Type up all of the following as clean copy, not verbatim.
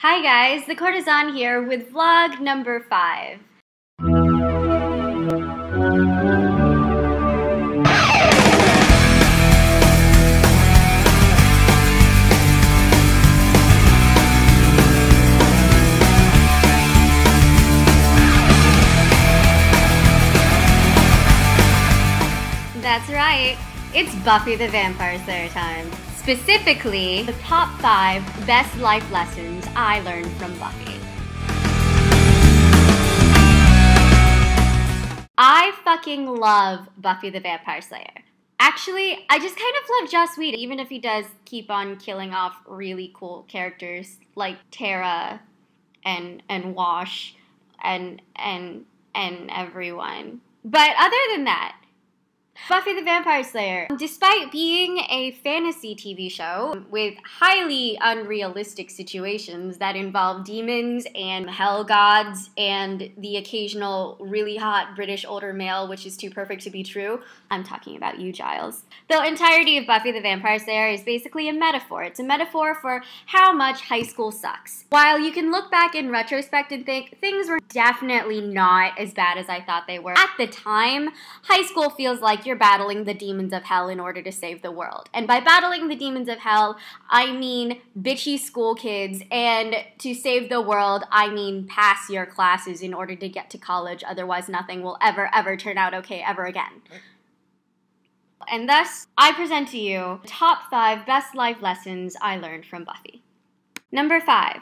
Hi guys, the Courtesan here with vlog number 5. That's right, it's Buffy the Vampire Slayer time. Specifically, the top 5 best life lessons I learned from Buffy. I fucking love Buffy the Vampire Slayer. Actually, I just kind of love Joss Whedon, even if he does keep on killing off really cool characters like Tara and Wash and everyone. But other than that, Buffy the Vampire Slayer, despite being a fantasy TV show with highly unrealistic situations that involve demons and hell gods and the occasional really hot British older male, which is too perfect to be true, I'm talking about you, Giles. The entirety of Buffy the Vampire Slayer is basically a metaphor. It's a metaphor for how much high school sucks. While you can look back in retrospect and think things were definitely not as bad as I thought they were, at the time, high school feels like you're battling the demons of hell in order to save the world. And by battling the demons of hell, I mean bitchy school kids, and to save the world, I mean pass your classes in order to get to college, otherwise nothing will ever turn out okay ever again. And thus, I present to you top 5 best life lessons I learned from Buffy. Number 5,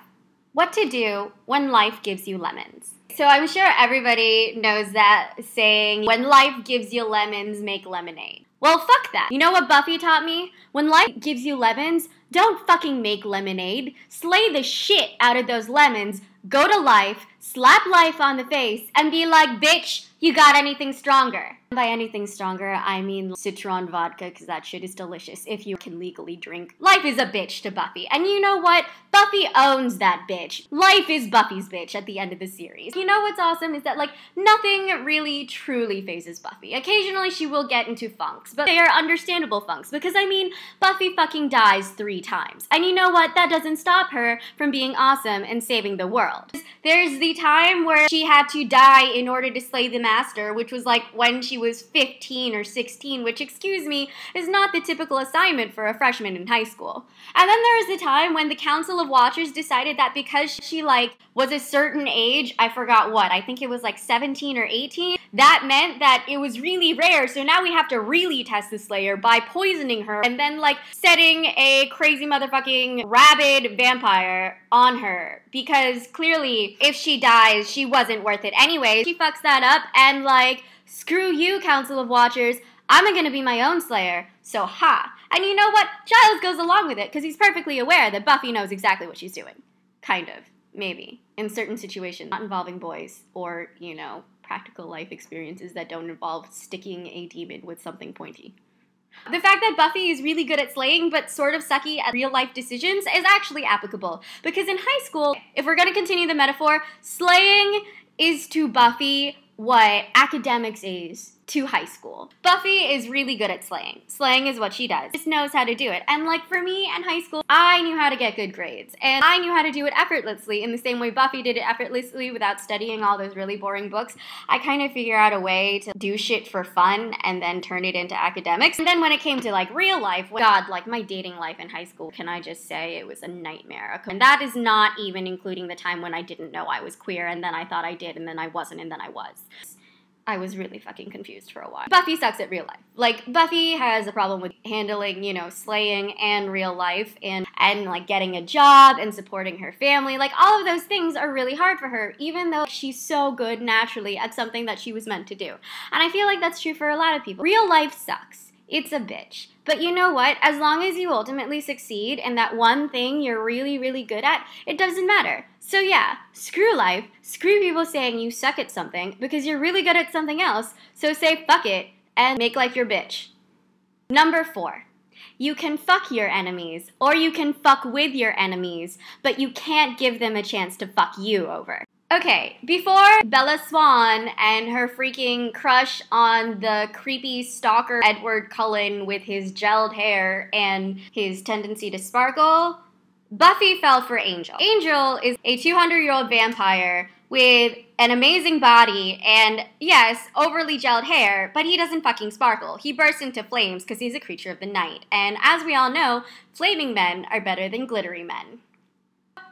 what to do when life gives you lemons. So I'm sure everybody knows that saying, when life gives you lemons, make lemonade. Well, fuck that. You know what Buffy taught me? When life gives you lemons, don't fucking make lemonade. Slay the shit out of those lemons, go to life, slap life on the face, and be like, bitch, you got anything stronger? By anything stronger, I mean citron vodka, because that shit is delicious if you can legally drink. Life is a bitch to Buffy. And you know what? Buffy owns that bitch. Life is Buffy's bitch at the end of the series. You know what's awesome is that, like, nothing really truly phases Buffy. Occasionally she will get into funks, but they are understandable funks, because, I mean, Buffy fucking dies 3 times. And you know what? That doesn't stop her from being awesome and saving the world. There's the time where she had to die in order to slay the Master, which was like when she was 15 or 16, which, excuse me, is not the typical assignment for a freshman in high school. And then there was the time when the Council of Watchers decided that because she, like, was a certain age, I forgot what, I think it was like 17 or 18, that meant that it was really rare, so now we have to really test the Slayer by poisoning her and then, like, setting a crazy motherfucking rabid vampire on her, because clearly if she dies, she wasn't worth it anyway. She fucks that up and, like, screw you, Council of Watchers, I'm gonna be my own Slayer, so ha. And you know what? Giles goes along with it because he's perfectly aware that Buffy knows exactly what she's doing. Kind of. Maybe. In certain situations, not involving boys or, you know, practical life experiences that don't involve sticking a demon with something pointy. The fact that Buffy is really good at slaying but sort of sucky at real-life decisions is actually applicable. Because in high school, if we're going to continue the metaphor, slaying is to Buffy what academics is to high school. Buffy is really good at slaying. Slaying is what she does. She just knows how to do it. And like for me in high school, I knew how to get good grades. And I knew how to do it effortlessly in the same way Buffy did it effortlessly without studying all those really boring books. I kind of figure out a way to do shit for fun and then turn it into academics. And then when it came to like real life, God, like my dating life in high school, can I just say it was a nightmare. And that is not even including the time when I didn't know I was queer and then I thought I did and then I wasn't and then I was. I was really fucking confused for a while. Buffy sucks at real life. Like, Buffy has a problem with handling, you know, slaying and real life and like getting a job and supporting her family. Like, all of those things are really hard for her, even though she's so good naturally at something that she was meant to do. And I feel like that's true for a lot of people. Real life sucks. It's a bitch. But you know what? As long as you ultimately succeed in that one thing you're really, really good at, it doesn't matter. So yeah, screw life, screw people saying you suck at something because you're really good at something else, so say fuck it and make life your bitch. Number 4. You can fuck your enemies, or you can fuck with your enemies, but you can't give them a chance to fuck you over. Okay, before Bella Swan and her freaking crush on the creepy stalker Edward Cullen with his gelled hair and his tendency to sparkle, Buffy fell for Angel. Angel is a 200-year-old vampire with an amazing body and, yes, overly gelled hair, but he doesn't fucking sparkle. He bursts into flames because he's a creature of the night. And as we all know, flaming men are better than glittery men.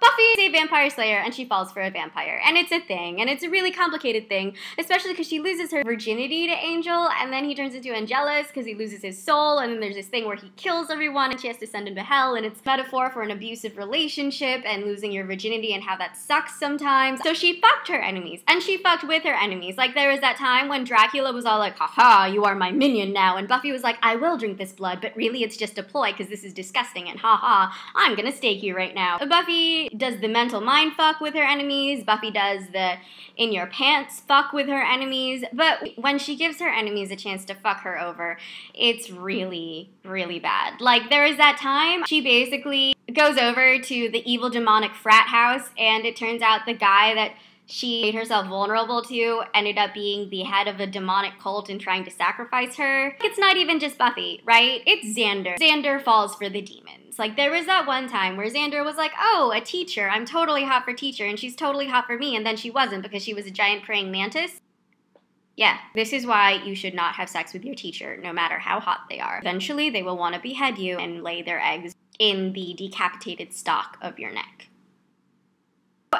Buffy is a vampire slayer, and she falls for a vampire. And it's a thing, and it's a really complicated thing, especially because she loses her virginity to Angel, and then he turns into Angelus because he loses his soul, and then there's this thing where he kills everyone, and she has to send him to hell, and it's a metaphor for an abusive relationship and losing your virginity and how that sucks sometimes. So she fucked her enemies, and she fucked with her enemies. Like, there was that time when Dracula was all like, haha, you are my minion now, and Buffy was like, I will drink this blood, but really it's just a ploy because this is disgusting, and haha, I'm gonna stake you right now. Buffy does the mental mind fuck with her enemies. Buffy does the in your pants fuck with her enemies. But when she gives her enemies a chance to fuck her over, it's really, really bad. Like, there is that time she basically goes over to the evil demonic frat house, and it turns out the guy that she made herself vulnerable to ended up being the head of a demonic cult and trying to sacrifice her. It's not even just Buffy, right? It's Xander. Xander falls for the demons. Like, there was that one time where Xander was like, oh, a teacher. I'm totally hot for teacher, and she's totally hot for me, and then she wasn't because she was a giant praying mantis. Yeah, this is why you should not have sex with your teacher, no matter how hot they are. Eventually, they will want to behead you and lay their eggs in the decapitated stalk of your neck.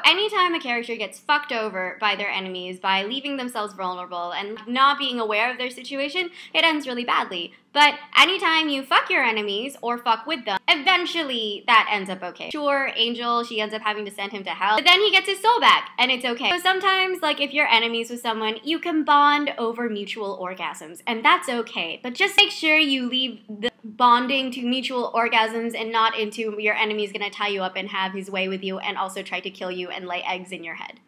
Anytime a character gets fucked over by their enemies by leaving themselves vulnerable and not being aware of their situation, it ends really badly. But anytime you fuck your enemies or fuck with them, eventually that ends up okay. Sure, Angel, she ends up having to send him to hell, but then he gets his soul back, and it's okay. So sometimes, like, if you're enemies with someone, you can bond over mutual orgasms, and that's okay. But just make sure you leave the bonding to mutual orgasms and not into your enemy's gonna tie you up and have his way with you and also try to kill you and lay eggs in your head.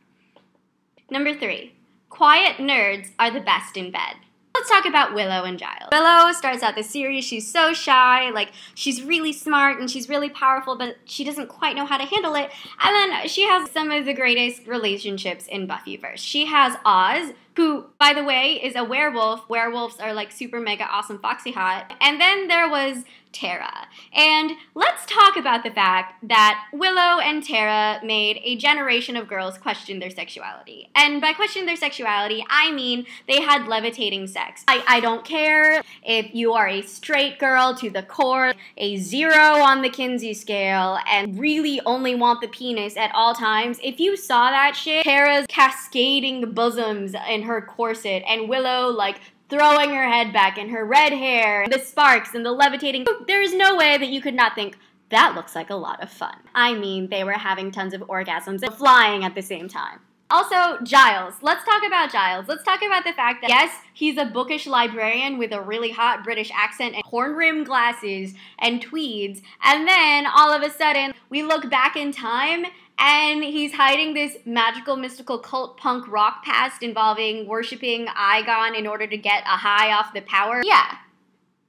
Number 3, quiet nerds are the best in bed. Let's talk about Willow and Giles. Willow starts out the series, she's so shy, like, she's really smart and she's really powerful, but she doesn't quite know how to handle it. And then she has some of the greatest relationships in Buffyverse. She has Oz, who, by the way, is a werewolf. Werewolves are, like, super mega awesome foxy hot. And then there was Tara. And let's talk about the fact that Willow and Tara made a generation of girls question their sexuality. And by question their sexuality, I mean they had levitating sex. I don't care if you are a straight girl to the core, a 0 on the Kinsey scale, and really only want the penis at all times. If you saw that shit, Tara's cascading bosoms in her corset, and Willow, like, throwing her head back and her red hair, the sparks and the levitating, there is no way that you could not think, that looks like a lot of fun. I mean, they were having tons of orgasms and flying at the same time. Also, Giles. Let's talk about Giles. Let's talk about the fact that, yes, he's a bookish librarian with a really hot British accent and horn-rimmed glasses and tweeds, and then all of a sudden, we look back in time and he's hiding this magical, mystical, cult punk rock past involving worshipping Igon in order to get a high off the power. Yeah.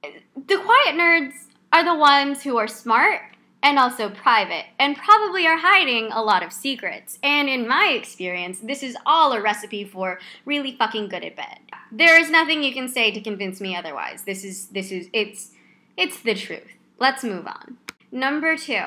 The quiet nerds are the ones who are smart and also private, and probably are hiding a lot of secrets. And in my experience, this is all a recipe for really fucking good at bed. There is nothing you can say to convince me otherwise. It's the truth. Let's move on. Number 2.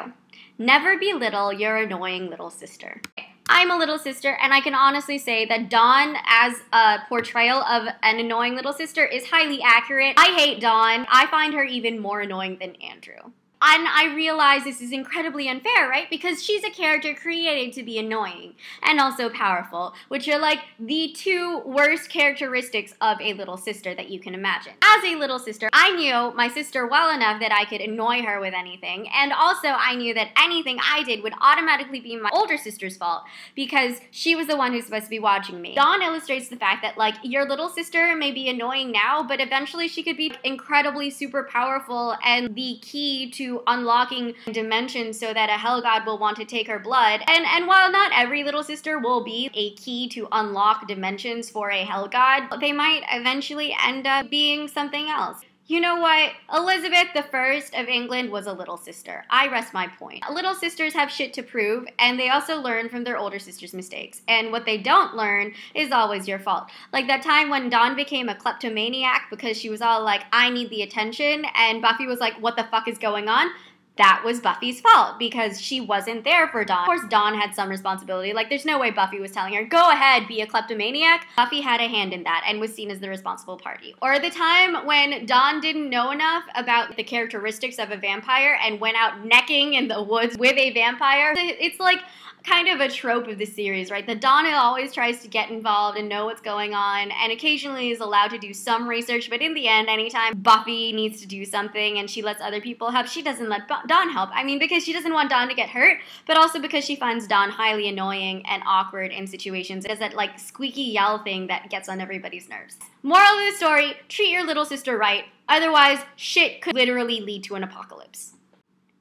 Never belittle your annoying little sister. I'm a little sister, and I can honestly say that Dawn as a portrayal of an annoying little sister is highly accurate. I hate Dawn. I find her even more annoying than Andrew. And I realize this is incredibly unfair, right? Because she's a character created to be annoying and also powerful, which are like the 2 worst characteristics of a little sister that you can imagine. As a little sister, I knew my sister well enough that I could annoy her with anything, and also I knew that anything I did would automatically be my older sister's fault because she was the one who's supposed to be watching me. Dawn illustrates the fact that, like, your little sister may be annoying now, but eventually she could be incredibly super powerful and the key to unlocking dimensions so that a hell god will want to take her blood. And while not every little sister will be a key to unlock dimensions for a hell god, they might eventually end up being something else. You know what? Elizabeth I of England was a little sister. I rest my point. Little sisters have shit to prove, and they also learn from their older sister's mistakes. And what they don't learn is always your fault. Like that time when Dawn became a kleptomaniac because she was all like, I need the attention, and Buffy was like, what the fuck is going on? that was Buffy's fault because she wasn't there for Dawn. Of course, Dawn had some responsibility. Like, there's no way Buffy was telling her, go ahead, be a kleptomaniac. Buffy had a hand in that and was seen as the responsible party. Or the time when Dawn didn't know enough about the characteristics of a vampire and went out necking in the woods with a vampire. It's like kind of a trope of the series, right? That Dawn always tries to get involved and know what's going on and occasionally is allowed to do some research, but in the end, anytime Buffy needs to do something and she lets other people help, she doesn't let Dawn help. I mean, because she doesn't want Dawn to get hurt, but also because she finds Dawn highly annoying and awkward in situations. It does that like squeaky yell thing that gets on everybody's nerves. Moral of the story, treat your little sister right, otherwise shit could literally lead to an apocalypse.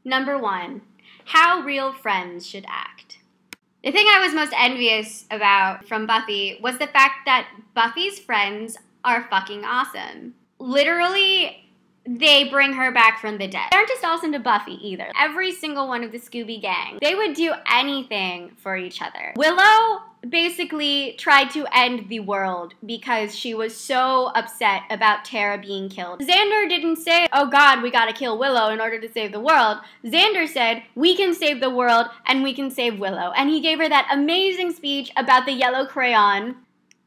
Number 1, how real friends should act. The thing I was most envious about from Buffy was the fact that Buffy's friends are fucking awesome. Literally, they bring her back from the dead. They aren't just awesome to Buffy either. Every single one of the Scooby Gang, they would do anything for each other. Willow basically tried to end the world because she was so upset about Tara being killed. Xander didn't say, oh God, we gotta kill Willow in order to save the world. Xander said, we can save the world and we can save Willow. And he gave her that amazing speech about the yellow crayon.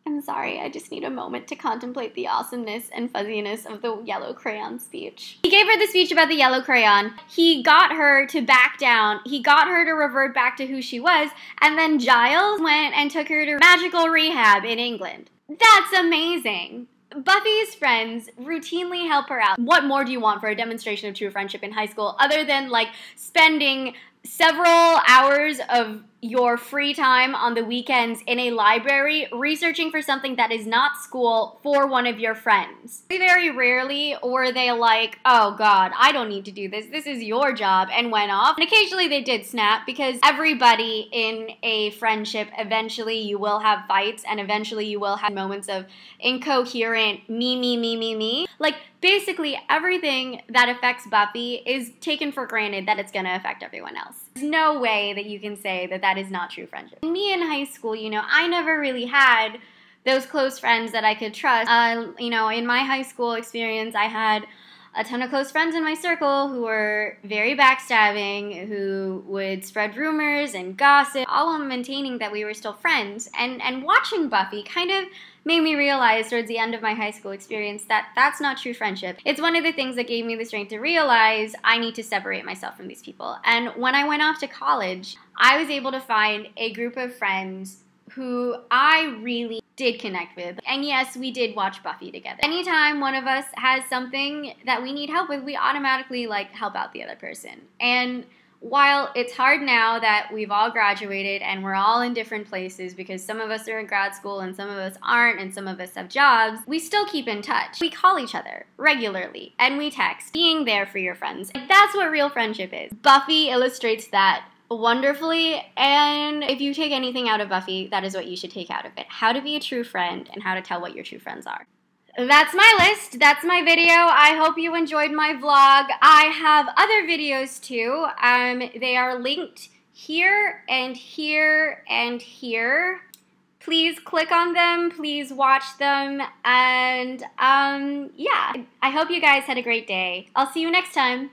I'm sorry, I just need a moment to contemplate the awesomeness and fuzziness of the yellow crayon speech. He gave her the speech about the yellow crayon. He got her to back down. He got her to revert back to who she was. And then Giles went and took her to magical rehab in England. That's amazing. Buffy's friends routinely help her out. What more do you want for a demonstration of true friendship in high school other than like spending several hours of your free time on the weekends in a library researching for something that is not school for one of your friends? Very rarely were they like, oh God, I don't need to do this. This is your job, and went off. And occasionally they did snap because everybody in a friendship, eventually you will have fights and eventually you will have moments of incoherent me. Like, basically everything that affects Buffy is taken for granted that it's going to affect everyone else. There's no way that you can say that that is not true friendship. Me in high school, you know, I never really had those close friends that I could trust. You know, in my high school experience, I had a ton of close friends in my circle who were very backstabbing, who would spread rumors and gossip, all while maintaining that we were still friends. And watching Buffy kind of made me realize towards the end of my high school experience that that's not true friendship. It's one of the things that gave me the strength to realize I need to separate myself from these people. And when I went off to college, I was able to find a group of friends who I really did connect with. And yes, we did watch Buffy together. Anytime one of us has something that we need help with, we automatically like help out the other person. And while it's hard now that we've all graduated and we're all in different places because some of us are in grad school and some of us aren't and some of us have jobs, we still keep in touch. We call each other regularly and we text, being there for your friends. That's what real friendship is. Buffy illustrates that wonderfully, and if you take anything out of Buffy, that is what you should take out of it. How to be a true friend and how to tell what your true friends are. That's my list. That's my video. I hope you enjoyed my vlog. I have other videos too. They are linked here and here and here. Please click on them. Please watch them. And yeah, I hope you guys had a great day. I'll see you next time.